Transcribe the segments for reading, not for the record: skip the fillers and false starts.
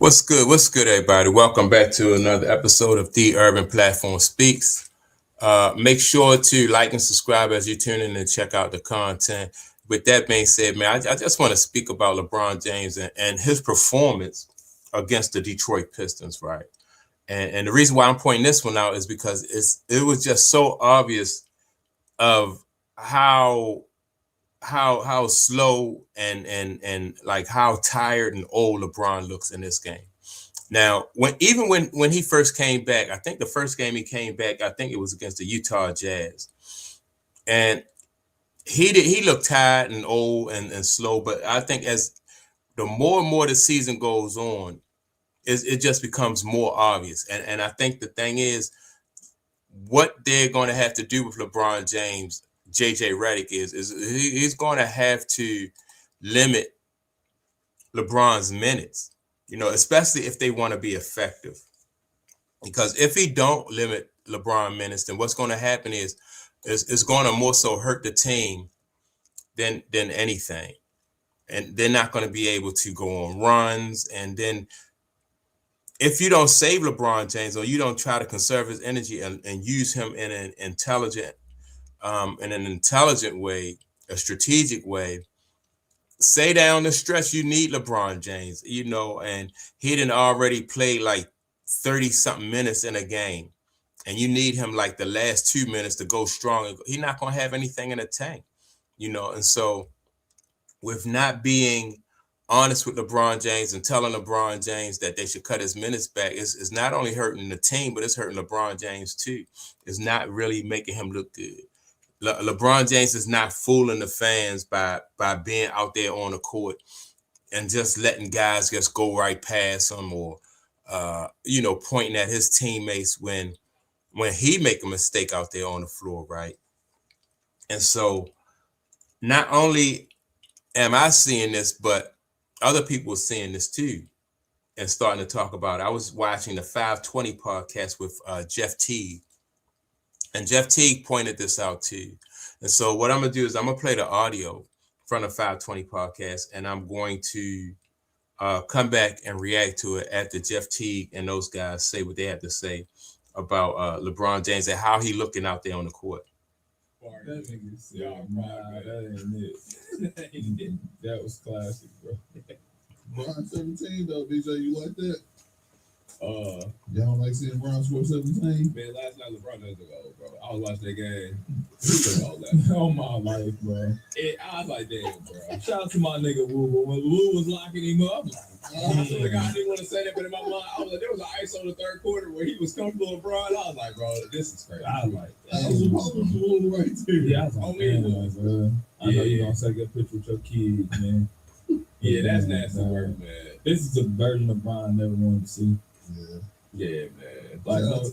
What's good? What's good, everybody? Welcome back to another episode of The Urban Platform Speaks. Make sure to like and subscribe as you tune in and check out the content. With that being said, man, I just want to speak about LeBron James and his performance against the Detroit Pistons, right? And the reason why I'm pointing this one out is because it was just so obvious of how how slow and like how tired and old LeBron looks in this game. Now, when he first came back, I think the first game he came back, I think it was against the Utah Jazz, and he looked tired and old and slow. But I think as the more and more the season goes on, it just becomes more obvious. And I think the thing is, what they're going to have to do with LeBron James, JJ Redick is he's going to have to limit LeBron's minutes. Especially if they want to be effective. Because if he don't limit LeBron minutes, then what's going to happen is it's going to more so hurt the team than anything. And they're not going to be able to go on runs. And then if you don't save LeBron James or you don't try to conserve his energy and use him in an intelligent way, a strategic way, say down the stretch you need LeBron James, and he didn't already play like 30 something minutes in a game. And you need him like the last 2 minutes to go strong. He's not going to have anything in the tank, And so with not being honest with LeBron James and telling LeBron James that they should cut his minutes back is not only hurting the team, but it's hurting LeBron James too. It's not really making him look good. LeBron James is not fooling the fans by being out there on the court and just letting guys just go right past him or pointing at his teammates when he make a mistake out there on the floor, right? And so not only am I seeing this, but other people are seeing this too and starting to talk about it. I was watching the 520 podcast with Jeff Teague, and Jeff Teague pointed this out too. And so what I'm going to do is I'm going to play the audio from the 520 podcast, and I'm going to come back and react to it after Jeff Teague and those guys say what they have to say about LeBron James and how he looking out there on the court. That nigga said, that ain't it. That was classic, bro. Bron 17 though, DJ, you like that? Y'all don't like seeing Bron score 17? Man, last night LeBron doesn't go, bro. I was watching that game. He all that. Oh my life, bro. I was like, damn, bro. Shout out to my nigga Woo, but when Woo was locking him up, I didn't want to say that, but in my mind, I was like, there was an ice on the third quarter where he was comfortable with LeBron. I was like, bro, this is crazy. I was like, that was Woo right there. Yeah, I was like, damn, bro. I know you're gonna take a picture with your kids, man. Yeah, that's nasty work, man. This is a version of Brian never wanted to see. Yeah, man. Like, oh,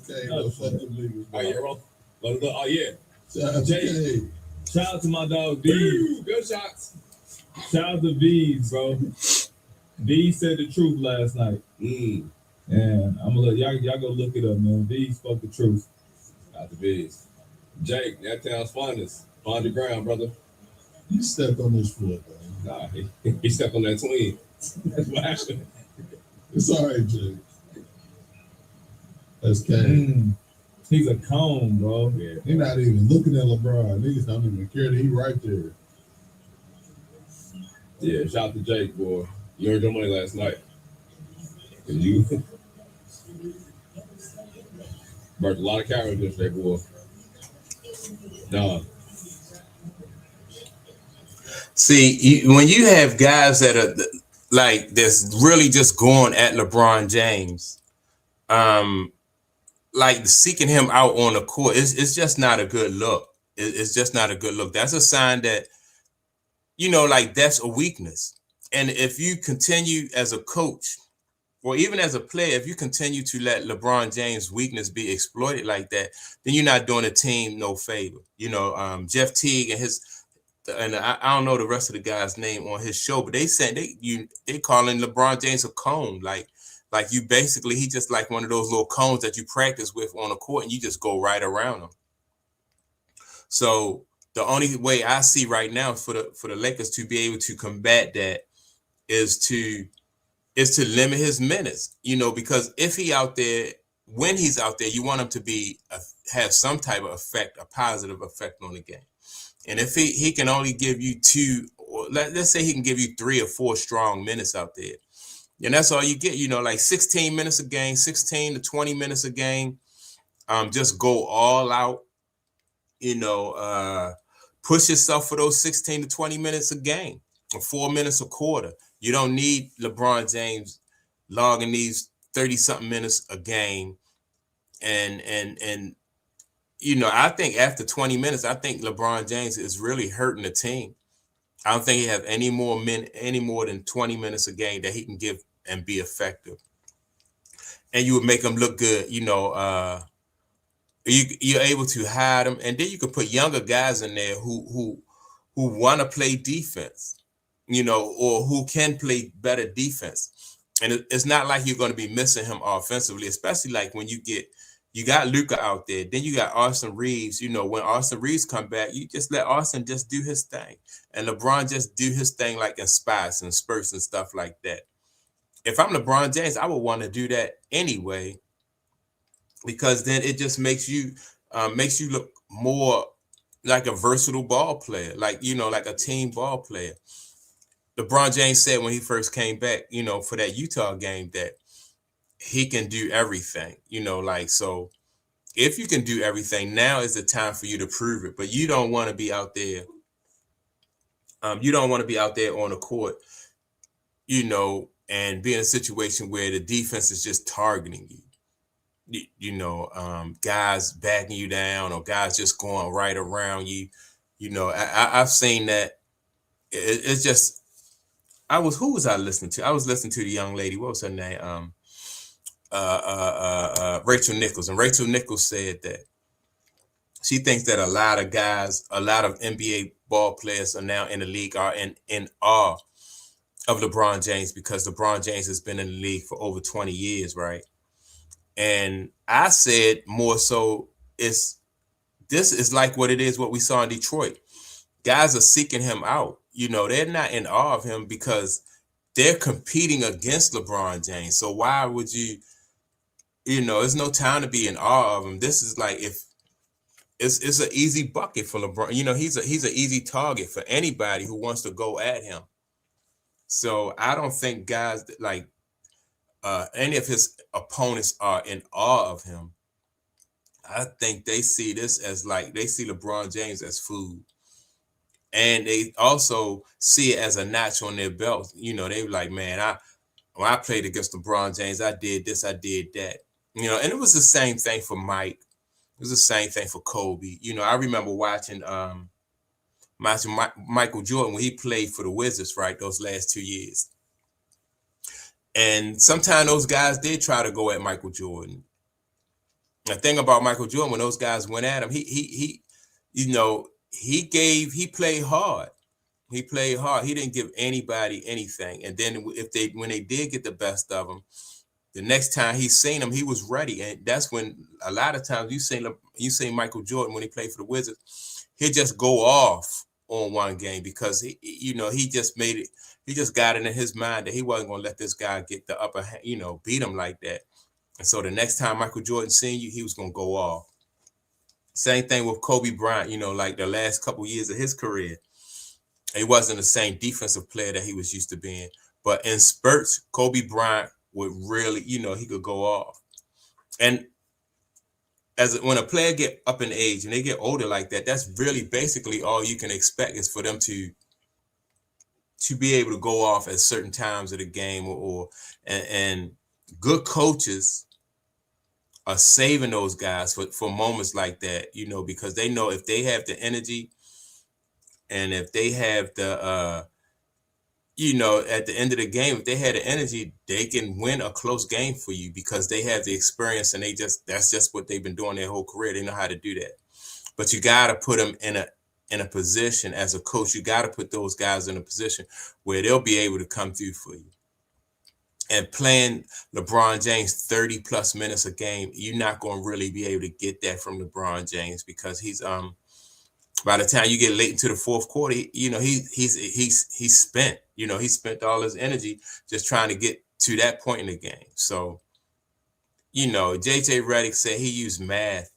yeah, bro. Oh, yeah. Shout out to my dog, D. Good shots. Shout out to V's, bro. V said the truth last night. And I'm gonna let y'all go look it up, man. V spoke the truth. Shout out to V's. Jake, that town's finest. Find the ground, brother. You stepped on this foot, bro. Nah, he stepped on that twin. That's what happened. It's all right, Jake. That's Kane. He's a cone, bro. Yeah. He's not even looking at LeBron. Niggas don't even care that he right there. Yeah, shout out to Jake, boy. You earned your money last night. And you burnt a lot of calories yesterday, boy. Nah. See, when you have guys that are like that's really just going at LeBron James, like seeking him out on the court, it's just not a good look. It's just not a good look. That's a sign that, like that's a weakness. And if you continue as a coach or even as a player, if you continue to let LeBron James' weakness be exploited like that, then you're not doing the team no favor. Jeff Teague and I don't know the rest of the guys' name on his show, but they said they calling LeBron James a cone, like you basically he just like one of those little cones that you practice with on the court and you just go right around him. So the only way I see right now for the Lakers to be able to combat that is to is to limit his minutes, because if he out there, when he's out there, you want him to be have some type of effect, a positive effect on the game. And if he can only give you two, or let's say he can give you 3 or 4 strong minutes out there, and that's all you get, like 16 minutes a game, 16 to 20 minutes a game. Just go all out, push yourself for those 16 to 20 minutes a game, or 4 minutes a quarter. You don't need LeBron James logging these 30-something minutes a game. And I think after 20 minutes, I think LeBron James is really hurting the team. I don't think he have any more than 20 minutes a game that he can give and be effective. And you would make him look good, you're able to hide them, and then you can put younger guys in there who want to play defense, or who can play better defense. And it's not like you're going to be missing him offensively, especially like when you got Luka out there, then you got Austin Reeves. When Austin Reeves come back, you just let Austin just do his thing, and LeBron just do his thing like in spots and spurts and stuff like that. If I'm LeBron James, I would want to do that anyway, because then it just makes you look more like a versatile ball player, like a team ball player. LeBron James said when he first came back, for that Utah game, that he can do everything, so if you can do everything, now is the time for you to prove it. But you don't want to be out there. You don't want to be out there on the court, and be in a situation where the defense is just targeting you. Guys backing you down, or guys just going right around you. I've seen that. It's just, who was I listening to? I was listening to the young lady. What was her name? Rachel Nichols. And Rachel Nichols said that she thinks that a lot of NBA ball players are now in the league are in awe of LeBron James, because LeBron James has been in the league for over 20 years, right? And I said more so, this is like what it is, what we saw in Detroit. Guys are seeking him out. They're not in awe of him because they're competing against LeBron James. So why would you, there's no time to be in awe of him. This is like, if it's an easy bucket for LeBron. He's an easy target for anybody who wants to go at him. So I don't think guys like any of his opponents are in awe of him. I think they see this as they see LeBron James as food. And they also see it as a notch on their belt. They like, man, when I played against LeBron James, I did this, I did that. And it was the same thing for Mike. It was the same thing for Kobe. I remember watching Michael Jordan when he played for the Wizards, right, those last 2 years. And sometimes those guys did try to go at Michael Jordan. The thing about Michael Jordan, when those guys went at him, he played hard. He played hard. He didn't give anybody anything. And then when they did get the best of him, the next time he seen him, he was ready. And that's when a lot of times you see Michael Jordan when he played for the Wizards, he'd just go off on one game because he just made it. He just got it in his mind that he wasn't going to let this guy get the upper hand, beat him like that. And so the next time Michael Jordan seen you, he was going to go off. Same thing with Kobe Bryant, like the last couple of years of his career. He wasn't the same defensive player that he was used to being. But in spurts, Kobe Bryant would really, he could go off. And when a player get up in age and they get older like that, that's really basically all you can expect is for them to be able to go off at certain times of the game, and good coaches are saving those guys for moments like that, because they know if they have the energy and if they have the, at the end of the game, if they had the energy, they can win a close game for you because they have the experience and that's just what they've been doing their whole career. They know how to do that. But you got to put them in a position as a coach. You got to put those guys in a position where they'll be able to come through for you. And playing LeBron James 30 plus minutes a game, you're not going to really be able to get that from LeBron James because he's by the time you get late into the fourth quarter, he's spent. He spent all his energy just trying to get to that point in the game. So, you know, JJ Redick said he used math.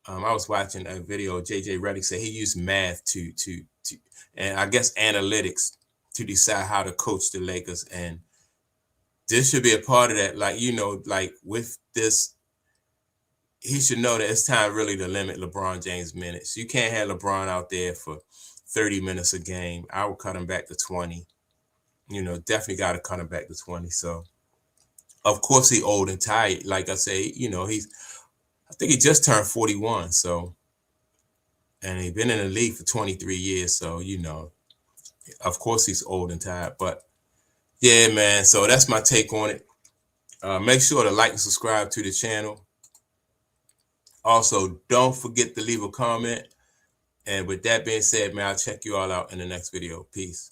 I was watching a video. JJ Redick said he used math to, and I guess analytics to decide how to coach the Lakers. And this should be a part of that. Like, you know, like with this, he should know that it's time really to limit LeBron James minutes. You can't have LeBron out there for 30 minutes a game. I would cut him back to 20. You know, definitely got to cut him back to 20. So, of course, he old and tired. Like I say, you know, I think he just turned 41. So, and he's been in the league for 23 years. So, you know, of course he's old and tired. But yeah, man. So that's my take on it. Make sure to like and subscribe to the channel. Also, don't forget to leave a comment. And with that being said, man, I'll check you all out in the next video. Peace.